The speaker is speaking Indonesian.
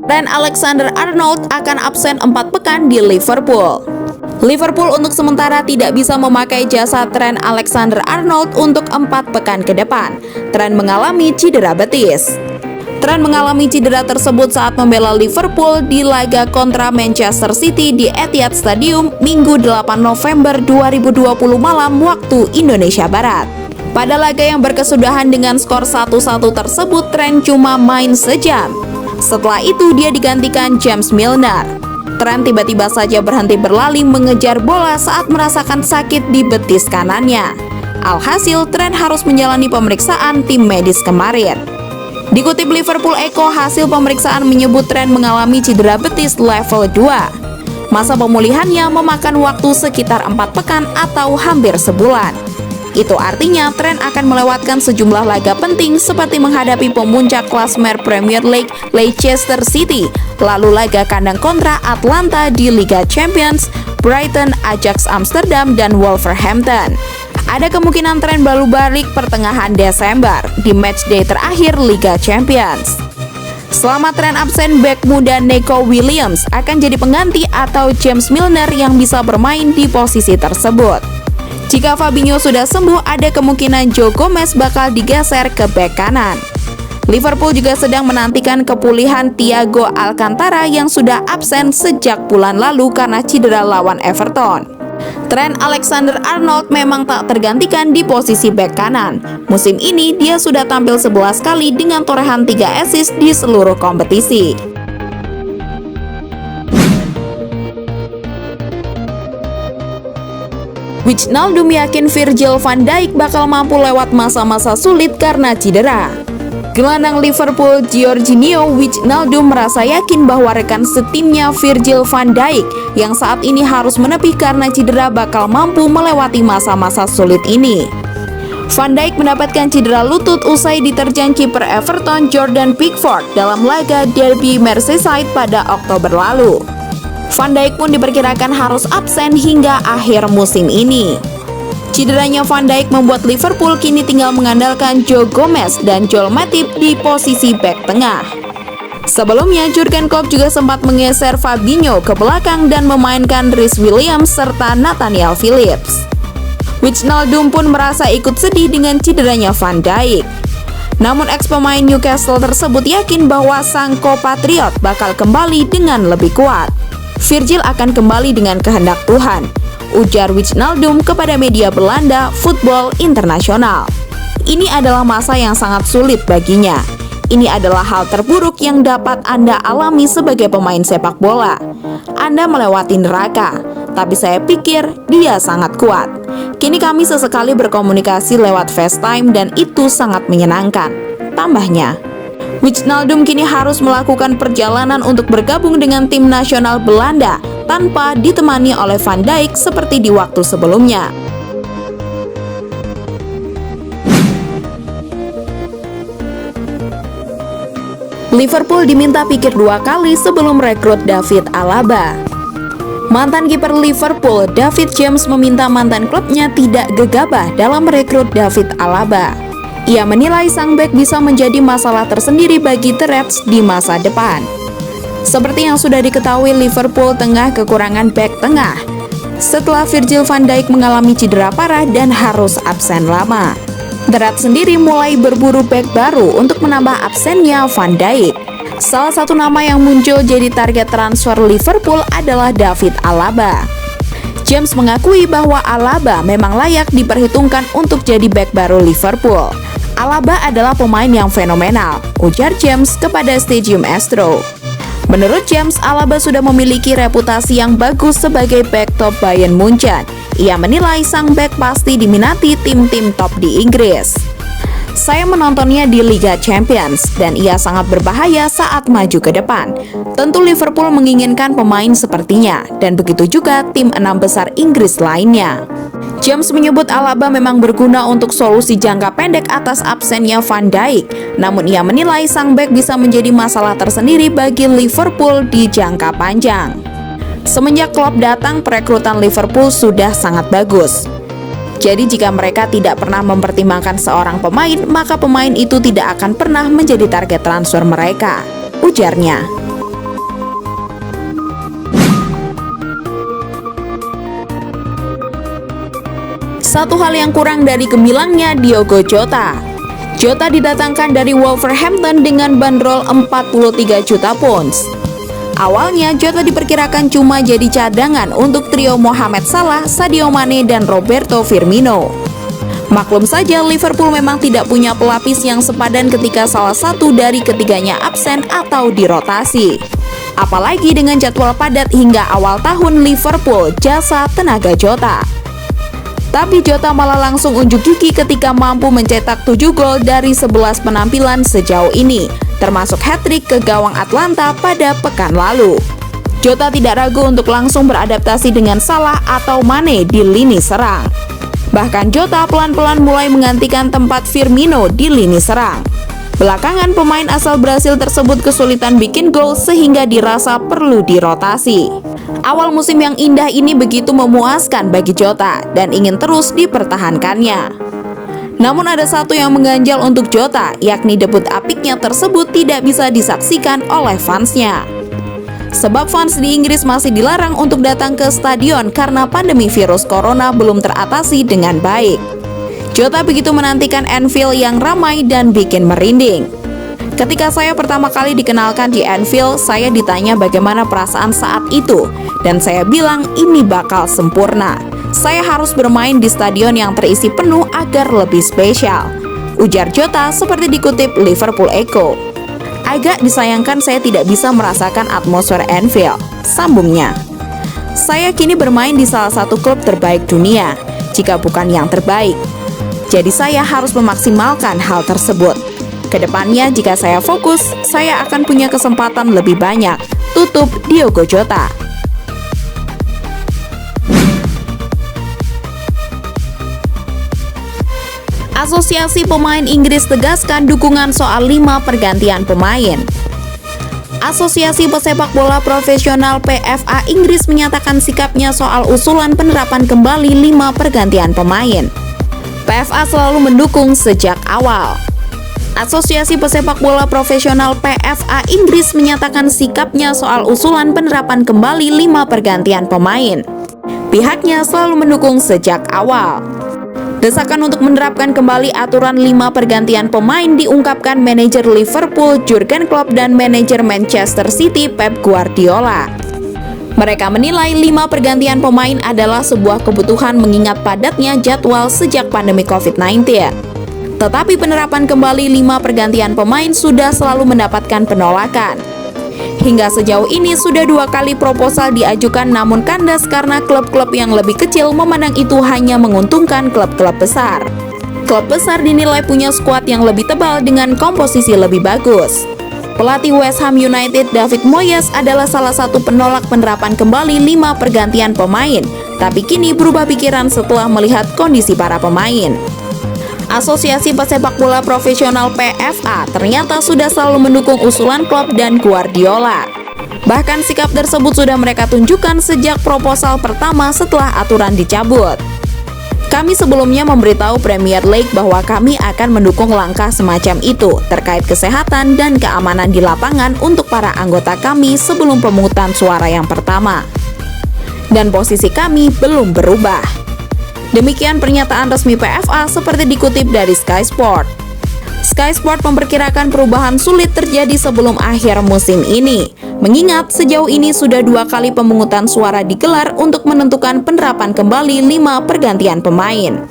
Trent Alexander-Arnold akan absen 4 pekan di Liverpool. Liverpool untuk sementara tidak bisa memakai jasa Trent Alexander-Arnold untuk 4 pekan ke depan. Trent mengalami cedera betis. Trent mengalami cedera tersebut saat membela Liverpool di laga kontra Manchester City di Etihad Stadium Minggu 8 November 2020 malam waktu Indonesia Barat. Pada laga yang berkesudahan dengan skor 1-1 tersebut, Trent cuma main sejam. Setelah itu dia digantikan James Milner. Trent tiba-tiba saja berhenti berlari mengejar bola saat merasakan sakit di betis kanannya. Alhasil, Trent harus menjalani pemeriksaan tim medis kemarin. Dikutip Liverpool Echo, hasil pemeriksaan menyebut Trent mengalami cedera betis level 2. Masa pemulihannya memakan waktu sekitar 4 pekan atau hampir sebulan. Itu artinya Trent akan melewatkan sejumlah laga penting seperti menghadapi pemuncak klasmen Premier League Leicester City, lalu laga kandang kontra Atlanta di Liga Champions, Brighton, Ajax Amsterdam, dan Wolverhampton. Ada kemungkinan Trent baru balik pertengahan Desember di matchday terakhir Liga Champions. Selama Trent absen, bek muda Neco Williams akan jadi pengganti atau James Milner yang bisa bermain di posisi tersebut. Jika Fabinho sudah sembuh, ada kemungkinan Joe Gomez bakal digeser ke bek kanan. Liverpool juga sedang menantikan kepulihan Thiago Alcantara yang sudah absen sejak bulan lalu karena cedera lawan Everton. Trent Alexander-Arnold memang tak tergantikan di posisi bek kanan. Musim ini dia sudah tampil 11 kali dengan torehan 3 assist di seluruh kompetisi. Wijnaldum yakin Virgil van Dijk bakal mampu lewat masa-masa sulit karena cedera. Gelandang Liverpool Georginio Wijnaldum merasa yakin bahwa rekan setimnya Virgil van Dijk yang saat ini harus menepi karena cedera bakal mampu melewati masa-masa sulit ini. Van Dijk mendapatkan cedera lutut usai diterjang kiper Everton Jordan Pickford dalam laga Derby Merseyside pada Oktober lalu. Van Dijk pun diperkirakan harus absen hingga akhir musim ini. Cederanya Van Dijk membuat Liverpool kini tinggal mengandalkan Joe Gomez dan Joel Matip di posisi bek tengah. Sebelumnya, Jurgen Klopp juga sempat menggeser Fabinho ke belakang dan memainkan Rhys Williams serta Nathaniel Phillips. Wijnaldum pun merasa ikut sedih dengan cederanya Van Dijk. Namun ex-pemain Newcastle tersebut yakin bahwa sang kompatriot bakal kembali dengan lebih kuat. Virgil akan kembali dengan kehendak Tuhan, ujar Wijnaldum kepada media Belanda Football International. Ini adalah masa yang sangat sulit baginya. Ini adalah hal terburuk yang dapat Anda alami sebagai pemain sepak bola. Anda melewati neraka, tapi saya pikir dia sangat kuat. Kini kami sesekali berkomunikasi lewat FaceTime dan itu sangat menyenangkan, tambahnya. Wijnaldum kini harus melakukan perjalanan untuk bergabung dengan tim nasional Belanda tanpa ditemani oleh Van Dijk seperti di waktu sebelumnya. Liverpool diminta pikir 2 kali sebelum rekrut David Alaba. Mantan kiper Liverpool, David James meminta mantan klubnya tidak gegabah dalam merekrut David Alaba. Ia menilai sang bek bisa menjadi masalah tersendiri bagi The Reds di masa depan. Seperti yang sudah diketahui, Liverpool tengah kekurangan bek tengah setelah Virgil van Dijk mengalami cedera parah dan harus absen lama. The Reds sendiri mulai berburu bek baru untuk menambah absennya Van Dijk. Salah satu nama yang muncul jadi target transfer Liverpool adalah David Alaba. James mengakui bahwa Alaba memang layak diperhitungkan untuk jadi bek baru Liverpool. Alaba adalah pemain yang fenomenal, ujar James kepada Stadium Astro. Menurut James, Alaba sudah memiliki reputasi yang bagus sebagai bek top Bayern Munchen. Ia menilai sang bek pasti diminati tim-tim top di Inggris. Saya menontonnya di Liga Champions dan ia sangat berbahaya saat maju ke depan. Tentu Liverpool menginginkan pemain sepertinya dan begitu juga tim 6 besar Inggris lainnya. James menyebut Alaba memang berguna untuk solusi jangka pendek atas absennya Van Dijk. Namun ia menilai sang bek bisa menjadi masalah tersendiri bagi Liverpool di jangka panjang. Semenjak Klopp datang, perekrutan Liverpool sudah sangat bagus. Jadi jika mereka tidak pernah mempertimbangkan seorang pemain, maka pemain itu tidak akan pernah menjadi target transfer mereka, ujarnya. Satu hal yang kurang dari gemilangnya Diogo Jota. Jota didatangkan dari Wolverhampton dengan bandrol 43 juta pounds. Awalnya Jota diperkirakan cuma jadi cadangan untuk trio Mohamed Salah, Sadio Mane, dan Roberto Firmino. Maklum saja Liverpool memang tidak punya pelapis yang sepadan ketika salah satu dari ketiganya absen atau dirotasi. Apalagi dengan jadwal padat hingga awal tahun Liverpool jasa tenaga Jota. Tapi Jota malah langsung unjuk gigi ketika mampu mencetak 7 gol dari 11 penampilan sejauh ini, termasuk hat-trick ke gawang Atlanta pada pekan lalu. Jota tidak ragu untuk langsung beradaptasi dengan Salah atau Mane di lini serang. Bahkan Jota pelan-pelan mulai menggantikan tempat Firmino di lini serang. Belakangan pemain asal Brasil tersebut kesulitan bikin gol sehingga dirasa perlu dirotasi. Awal musim yang indah ini begitu memuaskan bagi Jota dan ingin terus dipertahankannya. Namun ada satu yang mengganjal untuk Jota, yakni debut apiknya tersebut tidak bisa disaksikan oleh fansnya. Sebab fans di Inggris masih dilarang untuk datang ke stadion karena pandemi virus corona belum teratasi dengan baik. Jota begitu menantikan Anfield yang ramai dan bikin merinding. Ketika saya pertama kali dikenalkan di Anfield, saya ditanya bagaimana perasaan saat itu, dan saya bilang ini bakal sempurna. Saya harus bermain di stadion yang terisi penuh agar lebih spesial, ujar Jota seperti dikutip Liverpool Echo. Agak disayangkan saya tidak bisa merasakan atmosfer Anfield, sambungnya. Saya kini bermain di salah satu klub terbaik dunia, jika bukan yang terbaik. Jadi saya harus memaksimalkan hal tersebut. Kedepannya jika saya fokus, saya akan punya kesempatan lebih banyak, tutup Diogo Jota. Asosiasi Pemain Inggris tegaskan dukungan soal 5 pergantian pemain. Asosiasi Pesepak Bola Profesional PFA Inggris menyatakan sikapnya soal usulan penerapan kembali 5 pergantian pemain. PFA selalu mendukung sejak awal. Asosiasi Pesepak Bola Profesional PFA Inggris menyatakan sikapnya soal usulan penerapan kembali 5 pergantian pemain. Pihaknya selalu mendukung sejak awal. Desakan untuk menerapkan kembali aturan 5 pergantian pemain diungkapkan manajer Liverpool Jurgen Klopp dan manajer Manchester City Pep Guardiola. Mereka menilai 5 pergantian pemain adalah sebuah kebutuhan mengingat padatnya jadwal sejak pandemi COVID-19. Tetapi penerapan kembali 5 pergantian pemain sudah selalu mendapatkan penolakan. Hingga sejauh ini sudah 2 kali proposal diajukan namun kandas karena klub-klub yang lebih kecil memandang itu hanya menguntungkan klub-klub besar. Klub besar dinilai punya skuad yang lebih tebal dengan komposisi lebih bagus. Pelatih West Ham United David Moyes adalah salah satu penolak penerapan kembali 5 pergantian pemain, tapi kini berubah pikiran setelah melihat kondisi para pemain. Asosiasi Pesepak Bola Profesional PFA ternyata sudah selalu mendukung usulan Klopp dan Guardiola. Bahkan sikap tersebut sudah mereka tunjukkan sejak proposal pertama setelah aturan dicabut. Kami sebelumnya memberitahu Premier League bahwa kami akan mendukung langkah semacam itu terkait kesehatan dan keamanan di lapangan untuk para anggota kami sebelum pemungutan suara yang pertama. Dan posisi kami belum berubah. Demikian pernyataan resmi PFA seperti dikutip dari Sky Sport. Sky Sport memperkirakan perubahan sulit terjadi sebelum akhir musim ini, mengingat sejauh ini sudah 2 kali pemungutan suara digelar untuk menentukan penerapan kembali 5 pergantian pemain.